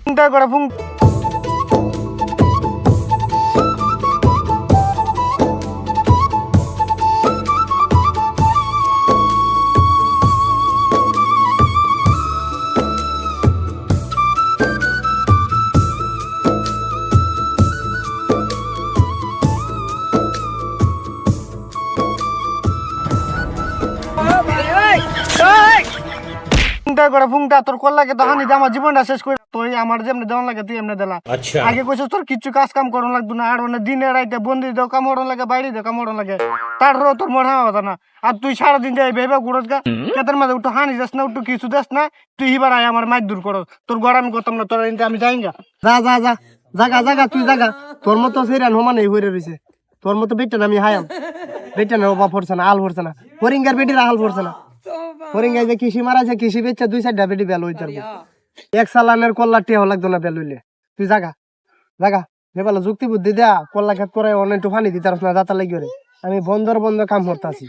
ফুংটা করে ফুং ফুংটা করে ফুংটা তোর কল লাগে তো হানি আমার জীবনটা শেষ করে তুই আমার যেমনি দেওয়ান লাগে তুই এমনি দিলা আগে কইছিস তোর কিছু কাজ কাম করন লাগতো না আর মানে দিনে রাইতে বন্দি দেও কামড়ন লাগে বাইরে দেও কামড়ন লাগে তারপরেও তোর মনে হয় কথা না আর তুই সারাদিন যাই ভেবে ঘুরস গা কেতার মাঝে একটু হানি যাস না একটু কিছু দেস না তুই এবার আয় আমার মাইর দূর করস তোর গড় আমি করতাম না তোর আমি যাই গা যা যা যা জাগা জাগা তুই জাগা তোর মতো সেরান হমান এই হয়ে রয়েছে তোর মতো বেটা আমি হায়াম বেটা না বাপ পড়ছে না আল পড়ছে না হরিঙ্গার বেটির আল পড়ছে না হরিঙ্গাই যে কৃষি মারা যে কৃষি বেচা 2-4টা বেটি বেল হইতে এক সালানের কল্লা টিয়া লাগতো না বেল হইলে তুই জাগা জাগা বেলা যুক্তি বুদ্ধি দেয়া কল্লা খেত করে অনেক একটু পানি দিতে না দাতা লাগি রে আমি বন্ধর বন্ধ কাম করতেছি